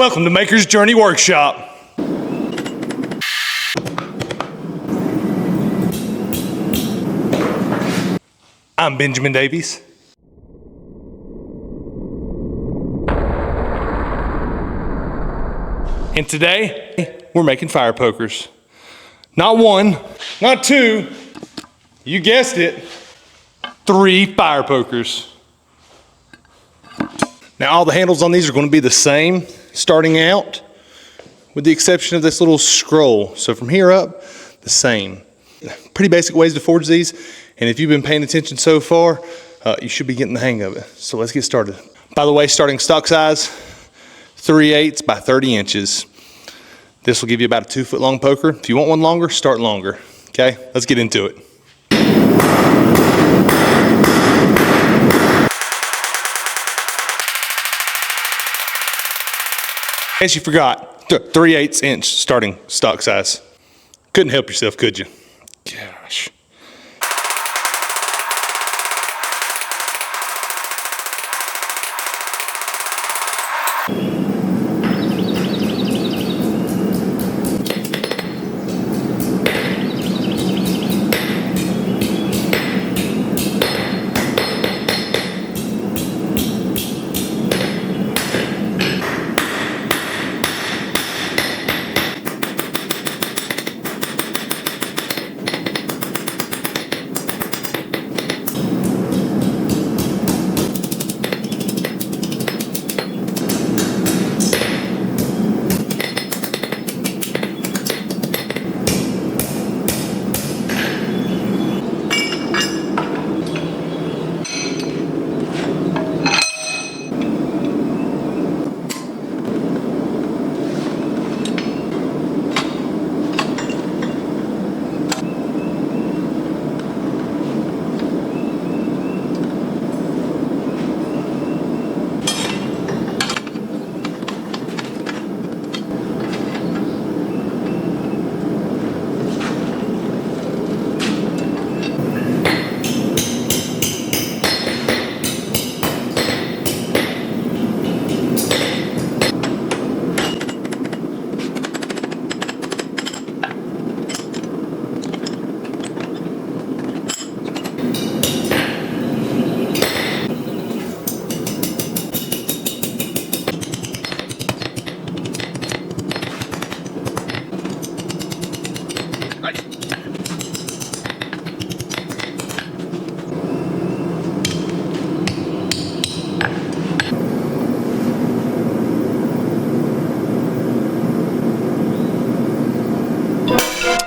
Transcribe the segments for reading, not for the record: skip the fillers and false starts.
Welcome to Maker's Journey Workshop. I'm Benjamin Davies. And today, we're making fire pokers. Not one, not two, you guessed it, 3 fire pokers. Now all the handles on these are going to be the same starting out, with the exception of this little scroll. So from here up, the same. Pretty basic ways to forge these, and if you've been paying attention so far, you should be getting the hang of it. So let's get started. By the way, starting stock size, 3/8 by 30 inches. This will give you about a 2 foot long poker. If you want one longer, start longer. Okay, let's get into it. In case you forgot, 3/8 inch starting stock size. Couldn't help yourself, could you? Gosh.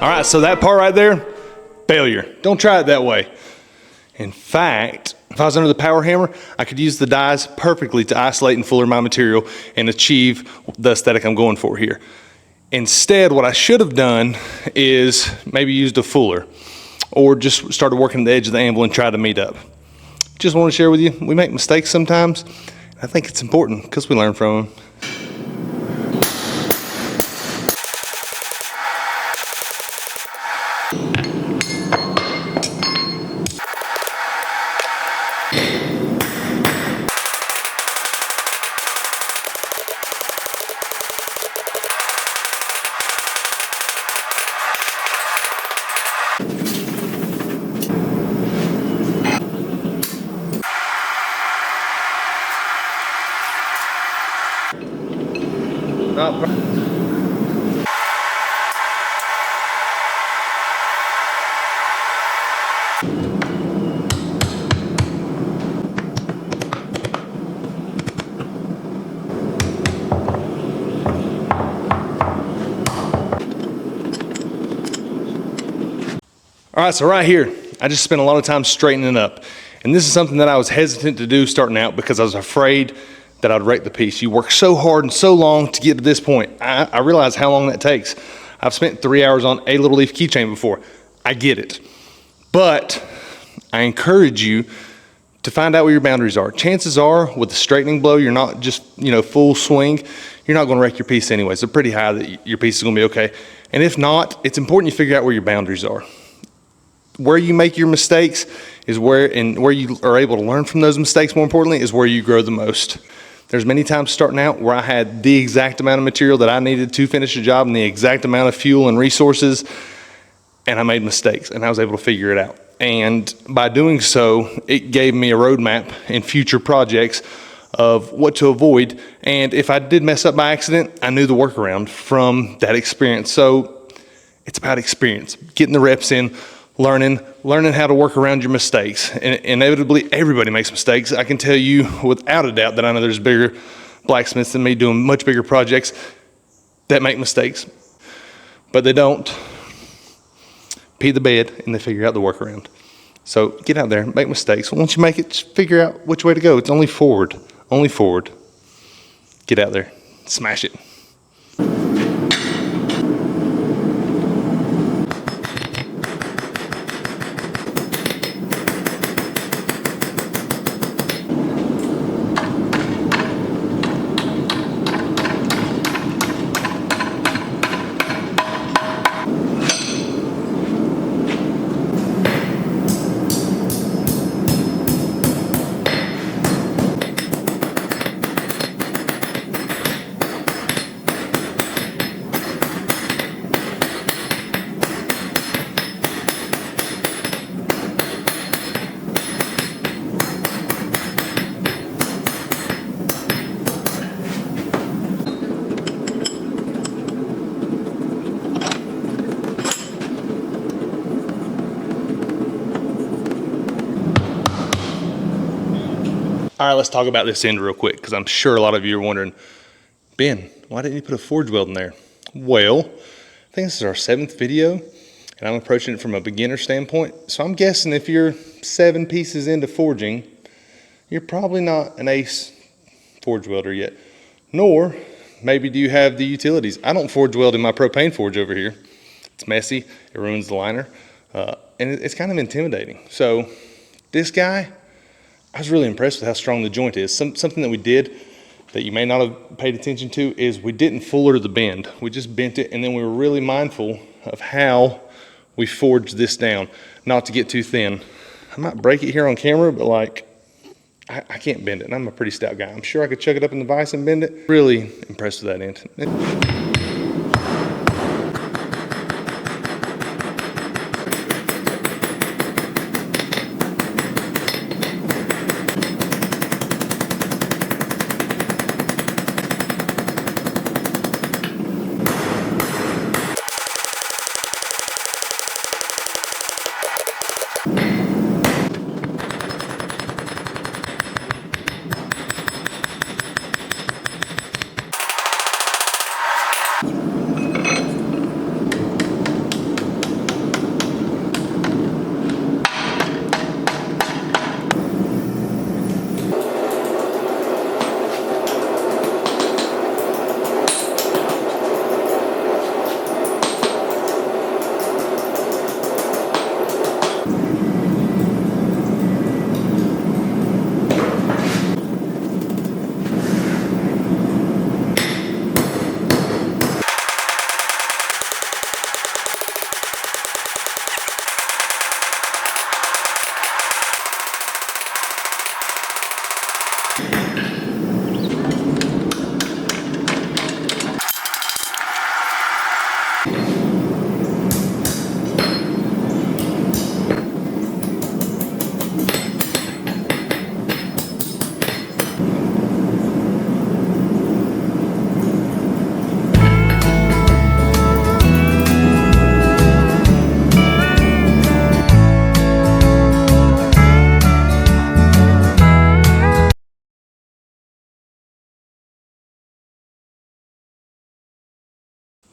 All right, so that part right there, failure. Don't try it that way. In fact, if I was under the power hammer, I could use the dies perfectly to isolate and fuller my material and achieve the aesthetic I'm going for here. Instead, what I should have done is maybe used a fuller or just started working the edge of the anvil and tried to meet up. Just want to share with you, we make mistakes sometimes. I think it's important because we learn from them. All right, so right here, I just spent a lot of time straightening up. And this is something that I was hesitant to do starting out because I was afraid that I'd wreck the piece. You work so hard and so long to get to this point. I realize how long that takes. I've spent 3 hours on a little leaf keychain before. I get it. But I encourage you to find out where your boundaries are. Chances are with the straightening blow, you're not just, full swing. You're not gonna wreck your piece anyway. So pretty high that your piece is gonna be okay. And if not, it's important you figure out where your boundaries are. Where you make your mistakes is where you are able to learn from those mistakes, more importantly, is where you grow the most. There's many times starting out where I had the exact amount of material that I needed to finish the job and the exact amount of fuel and resources, and I made mistakes, and I was able to figure it out. And by doing so, it gave me a roadmap in future projects of what to avoid. And if I did mess up by accident, I knew the workaround from that experience. So it's about experience, getting the reps in, learning how to work around your mistakes. And inevitably, everybody makes mistakes. I can tell you without a doubt that I know there's bigger blacksmiths than me doing much bigger projects that make mistakes, but they don't pee the bed and they figure out the workaround. So get out there, make mistakes. Once you make it, just figure out which way to go. It's only forward, only forward. Get out there, smash it. All right, let's talk about this end real quick, because I'm sure a lot of you are wondering, Ben, why didn't you put a forge weld in there? Well, I think this is our 7th video, and I'm approaching it from a beginner standpoint. So I'm guessing if you're 7 pieces into forging, you're probably not an ace forge welder yet. Nor, maybe do you have the utilities. I don't forge weld in my propane forge over here. It's messy, it ruins the liner, and it's kind of intimidating. So this guy, I was really impressed with how strong the joint is. Something that we did that you may not have paid attention to is we didn't fuller the bend. We just bent it, and then we were really mindful of how we forged this down, not to get too thin. I might break it here on camera, but like, I can't bend it, and I'm a pretty stout guy. I'm sure I could chuck it up in the vise and bend it. Really impressed with that end.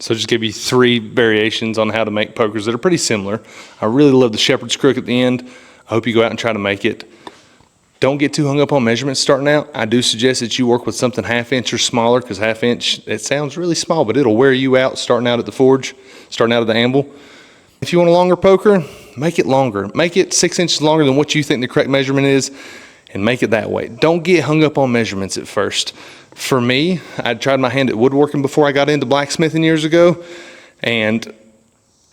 So just give you 3 variations on how to make pokers that are pretty similar. I really love the shepherd's crook at the end. I hope you go out and try to make it. Don't get too hung up on measurements starting out. I do suggest that you work with something 1/2 inch or smaller, because 1/2 inch, it sounds really small, but it'll wear you out starting out at the forge, starting out at the anvil. If you want a longer poker, make it longer. Make it 6 inches longer than what you think the correct measurement is, and make it that way. Don't get hung up on measurements at first. For me, I tried my hand at woodworking before I got into blacksmithing years ago, and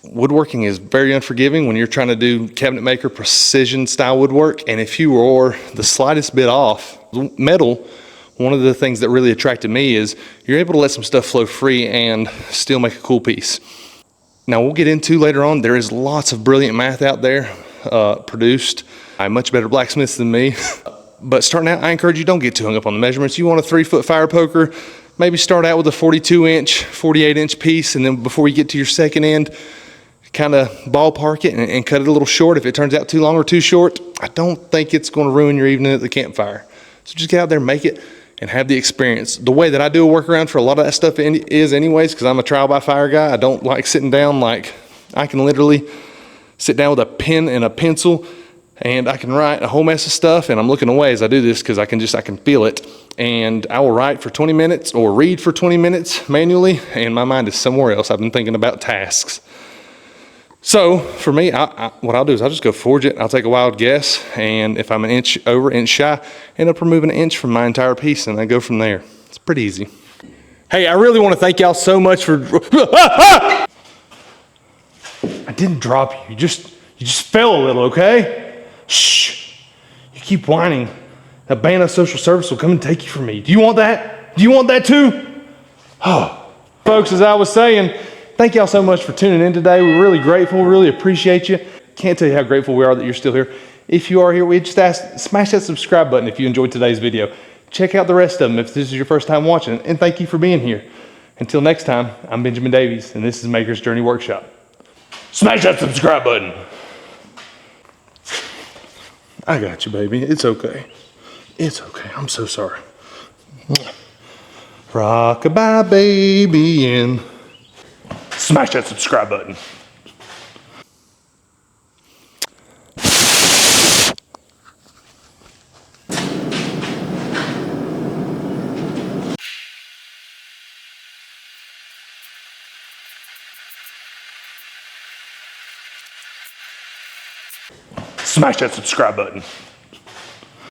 woodworking is very unforgiving when you're trying to do cabinet maker precision style woodwork. And if you were the slightest bit off, metal one of the things that really attracted me is you're able to let some stuff flow free and still make a cool piece. Now we'll get into later on, there is lots of brilliant math out there produced by much better blacksmiths than me. But starting out, I encourage you, don't get too hung up on the measurements. You want a 3-foot fire poker, maybe start out with a 42-inch, 48-inch piece, and then before you get to your second end, kind of ballpark it and cut it a little short. If it turns out too long or too short, I don't think it's going to ruin your evening at the campfire. So just get out there, make it, and have the experience. The way that I do a workaround for a lot of that stuff is anyways, because I'm a trial by fire guy. I don't like sitting down. Like, I can literally sit down with a pen and a pencil and I can write a whole mess of stuff, and I'm looking away as I do this because I can feel it. And I will write for 20 minutes or read for 20 minutes manually, and my mind is somewhere else. I've been thinking about tasks. So for me, what I'll do is I'll just go forge it. I'll take a wild guess, and if I'm an inch over, inch shy, end up removing an inch from my entire piece, and I go from there. It's pretty easy. Hey, I really want to thank y'all so much for... I didn't drop you. You just fell a little, okay? Shh. You keep whining. That band of social service will come and take you from me. Do you want that? Do you want that too? Oh, folks, as I was saying, thank y'all so much for tuning in today. We're really grateful, really appreciate you. Can't tell you how grateful we are that you're still here. If you are here, we just ask, smash that subscribe button if you enjoyed today's video. Check out the rest of them if this is your first time watching, and thank you for being here. Until next time, I'm Benjamin Davies, and this is Maker's Journey Workshop. Smash that subscribe button. I got you, baby. It's okay. It's okay. I'm so sorry. Rock-a-bye, baby, and smash that subscribe button. Smash that subscribe button.